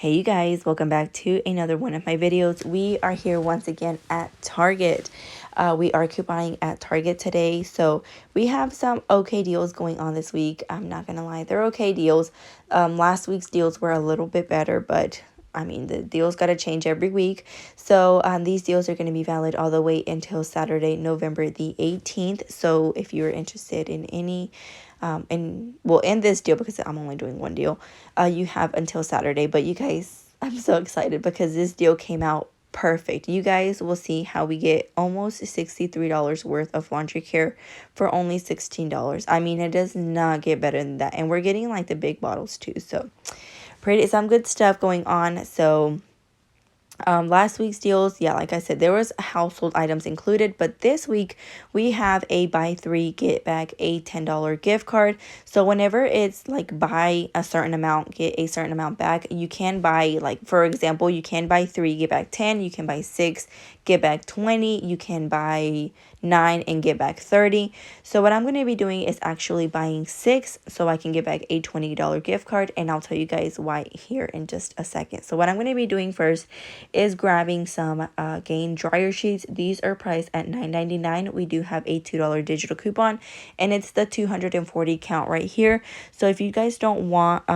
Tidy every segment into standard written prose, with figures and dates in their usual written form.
Hey you guys, welcome back to another one of my videos. We are here once again at Target. We are couponing at Target today, so we have some okay deals going on this week. I'm not gonna lie, they're okay deals. Last week's deals were a little bit better, but I mean the deals gotta change every week. So these deals are gonna be valid all the way until Saturday, November the 18th. So if you're interested in any and we'll end this deal because I'm only doing one deal. You have until Saturday, but you guys, I'm so excited because this deal came out perfect. You guys will see how we get almost $63 worth of laundry care for only $16. I mean, it does not get better than that, and we're getting like the big bottles too. So pretty some good stuff going on. So last week's deals, yeah, like I said, there was household items included, but this week we have a buy three get back a $10 gift card. So whenever it's like buy a certain amount, get a certain amount back, you can buy, like for example, you can buy 3, get back 10, you can buy 6, get back 20, you can buy 9 and get back 30. So what I'm going to be doing is actually buying 6 so I can get back a $20 gift card, and I'll tell you guys why here in just a second. So what I'm going to be doing first is grabbing some Gain dryer sheets. These are priced at $9.99. We do have a $2 digital coupon, and it's the 240 count right here. So if you guys don't want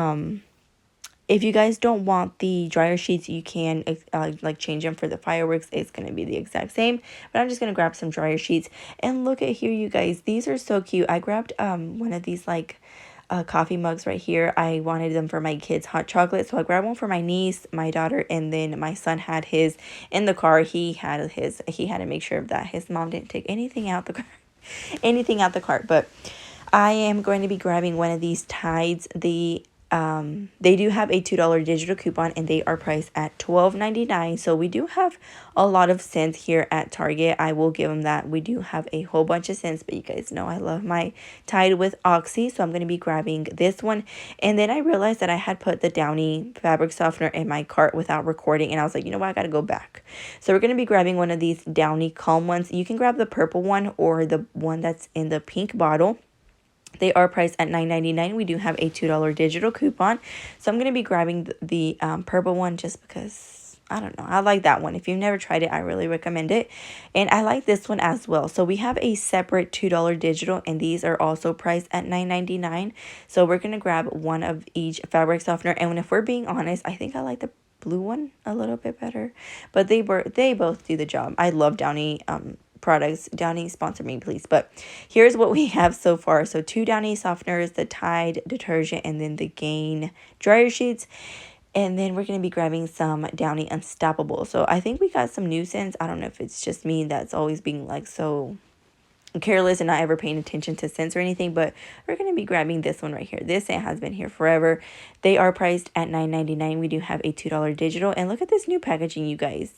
the dryer sheets, you can like change them for the fireworks. It's going to be the exact same, but I'm just going to grab some dryer sheets. And look at here, you guys, these are so cute. I grabbed one of these like coffee mugs right here. I wanted them for my kids' hot chocolate, so I grabbed one for my niece, my daughter, and then my son had his in the car. He had to make sure that his mom didn't take anything out the car, anything out the cart. But I am going to be grabbing one of these Tides. They do have a $2 digital coupon, and they are priced at $12.99. So we do have a lot of scents here at Target. I will give them that. We do have a whole bunch of scents, but you guys know I love my Tide with Oxy, so I'm going to be grabbing this one. And then I realized that I had put the Downy fabric softener in my cart without recording, and I was like, you know what, I got to go back. So we're going to be grabbing one of these Downy Calm ones. You can grab the purple one or the one that's in the pink bottle. They are priced at $9.99. We do have a $2 digital coupon. So I'm going to be grabbing the purple one just because, I don't know, I like that one. If you've never tried it, I really recommend it. And I like this one as well. So we have a separate $2 digital, and these are also priced at $9.99. So we're going to grab one of each fabric softener. And if we're being honest, I think I like the blue one a little bit better. But they both do the job. I love Downy products. Downy, sponsor me please. But here's what we have so far. So 2 Downy softeners, the Tide detergent, and then the Gain dryer sheets. And then we're going to be grabbing some Downy Unstoppable. So I think we got some new scents. I don't know if it's just me that's always being like so careless and not ever paying attention to scents or anything, but we're going to be grabbing this one right here. This scent has been here forever. They are priced at $9.99. We do have a $2 digital, and look at this new packaging, you guys.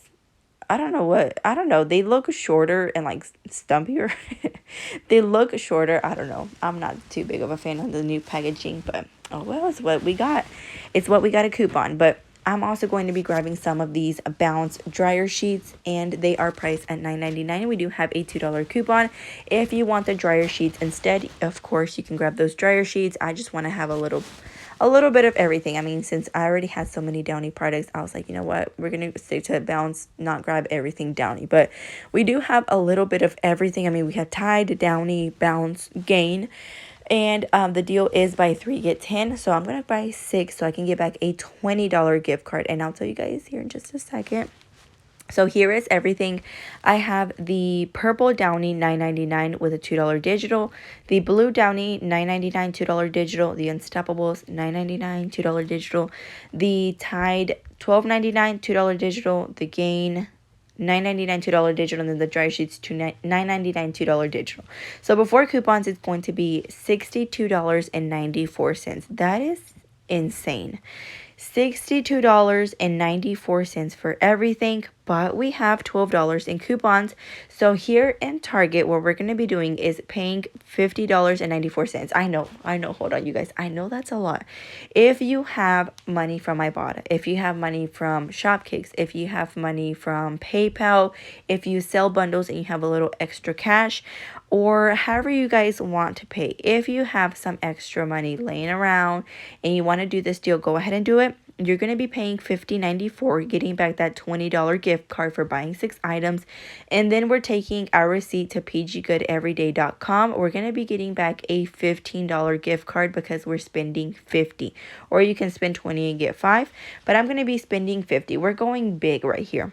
I don't know. They look shorter and like stumpier. They look shorter. I don't know. I'm not too big of a fan of the new packaging, but oh well, it's what we got. It's what we got a coupon. But I'm also going to be grabbing some of these Bounce dryer sheets, and they are priced at $9.99. We do have a $2 coupon. If you want the dryer sheets instead, of course, you can grab those dryer sheets. I just want to have a little bit of everything. I mean, since I already had so many Downy products, I was like, you know what, we're going to stick to Bounce, not grab everything Downy. But we do have a little bit of everything. I mean, we have Tide, Downy, Bounce, Gain. And the deal is buy 3, get 10. So I'm going to buy 6 so I can get back a $20 gift card. And I'll tell you guys here in just a second. So here is everything. I have the purple Downy $9.99 with a $2 digital, the blue Downy $9.99 $2 digital, the Unstoppables $9.99 $2 digital, the Tide $12.99 $2 digital, the Gain $9.99 $2 digital, and then the dry sheets $9.99 $2 digital. So before coupons, it's going to be $62.94. That is insane. $62.94 for everything, but we have $12 in coupons. So here in Target, what we're going to be doing is paying $50.94. I know, hold on, you guys. I know that's a lot. If you have money from Ibotta, if you have money from Shopkicks, if you have money from PayPal, if you sell bundles and you have a little extra cash, or however you guys want to pay, if you have some extra money laying around and you want to do this deal, go ahead and do it. you're going to be paying $50.94, getting back that $20 gift card for buying 6 items. And then we're taking our receipt to pggoodeveryday.com. We're going to be getting back a $15 gift card because we're spending $50. Or you can spend $20 and get 5. But I'm going to be spending $50. We're going big right here.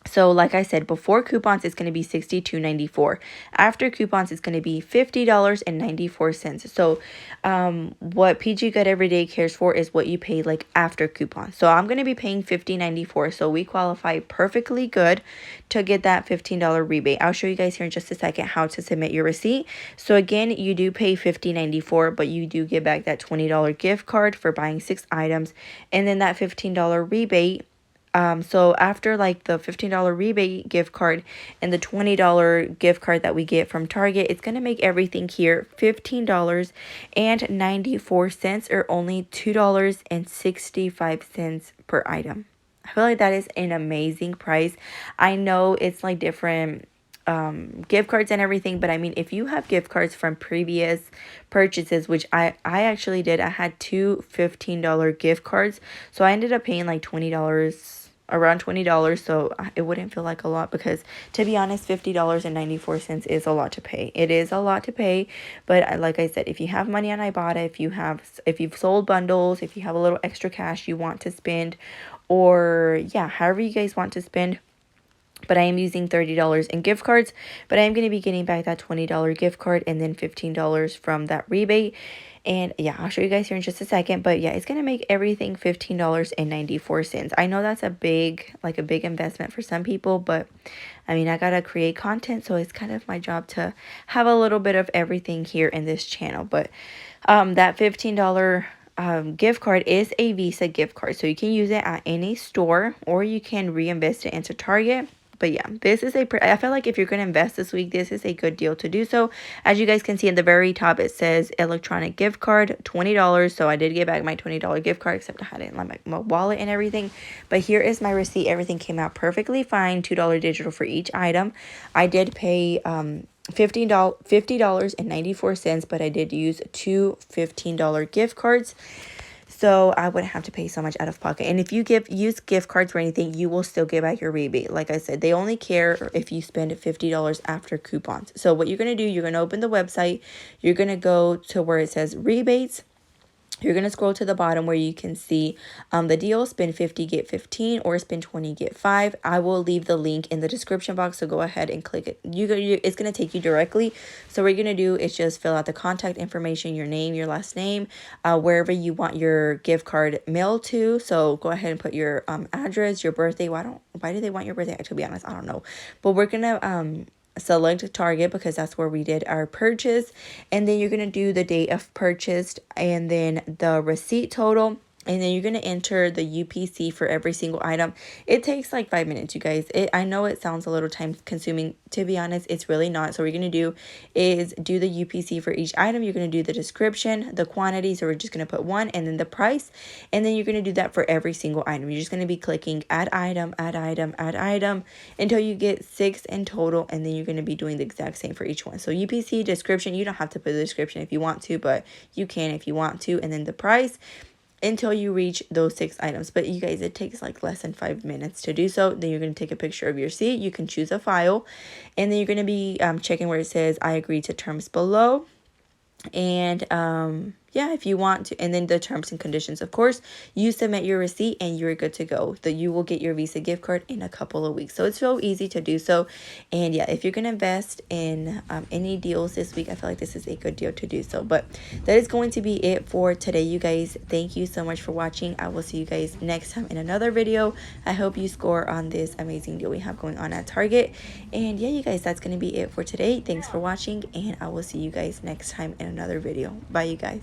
So like I said, before coupons, it's going to be $62.94. After coupons, it's going to be $50.94. So what PG Good Everyday cares for is what you pay like after coupons. So I'm going to be paying $50.94. So we qualify perfectly good to get that $15 rebate. I'll show you guys here in just a second how to submit your receipt. So again, you do pay $50.94, but you do get back that $20 gift card for buying 6 items. And then that $15 rebate. So after like the $15 rebate gift card and the $20 gift card that we get from Target, it's going to make everything here $15.94 or only $2.65 per item. I feel like that is an amazing price. I know it's like different gift cards and everything, but I mean, if you have gift cards from previous purchases, which I actually did, I had 2 $15 gift cards, so I ended up paying like around $20, so it wouldn't feel like a lot, because to be honest, $50.94 is a lot to pay. It is a lot to pay, but like I said, if you have money on Ibotta, if you've sold bundles, if you have a little extra cash you want to spend, or yeah, however you guys want to spend. But I am using $30 in gift cards, but I am going to be getting back that $20 gift card and then $15 from that rebate. And yeah, I'll show you guys here in just a second. But yeah, it's going to make everything $15.94. I know that's a big investment for some people, but I mean, I got to create content, so it's kind of my job to have a little bit of everything here in this channel. But that $15 gift card is a Visa gift card, so you can use it at any store, or you can reinvest it into Target. But yeah, this is I feel like if you're going to invest this week, this is a good deal to do so. As you guys can see in the very top, it says electronic gift card, $20. So I did get back my $20 gift card, except I had it in like my wallet and everything. But here is my receipt. Everything came out perfectly fine. $2 digital for each item. I did pay $50.94, but I did use 2 $15 gift cards. So I wouldn't have to pay so much out of pocket. And if you use gift cards or anything, you will still get back your rebate. Like I said, they only care if you spend $50 after coupons. So what you're going to do, you're going to open the website. You're going to go to where it says rebates. You're going to scroll to the bottom where you can see the deal, spend 50, get 15, or spend 20, get 5. I will leave the link in the description box, so go ahead and click it. It's going to take you directly. So what you're going to do is just fill out the contact information, your name, your last name, wherever you want your gift card mailed to. So go ahead and put your address, your birthday. Why do they want your birthday? To be honest, I don't know. But we're going to select Target because that's where we did our purchase, and then you're going to do the date of purchase and then the receipt total, and then you're going to enter the UPC for every single item. It takes like 5 minutes, you guys. I know it sounds a little time consuming. To be honest, it's really not. So what you're going to do is do the UPC for each item. You're going to do the description, the quantity. So we're just going to put 1, and then the price. And then you're going to do that for every single item. You're just going to be clicking add item, add item, add item until you get 6 in total. And then you're going to be doing the exact same for each one. So UPC, description, you don't have to put the description if you want to, but you can if you want to. And then the price until you reach those 6 items. But you guys, it takes like less than 5 minutes to do so. Then you're going to take a picture of your receipt. You can choose a file, and then you're going to be checking where it says I agree to terms below. And yeah, if you want to, and then the terms and conditions, of course, you submit your receipt and you're good to go. That you will get your Visa gift card in a couple of weeks. So it's so easy to do so. And yeah, if you're going to invest in any deals this week, I feel like this is a good deal to do so. But that is going to be it for today, you guys. Thank you so much for watching. I will see you guys next time in another video. I hope you score on this amazing deal we have going on at Target. And yeah, you guys, that's going to be it for today. Thanks for watching, and I will see you guys next time in another video. Bye, you guys.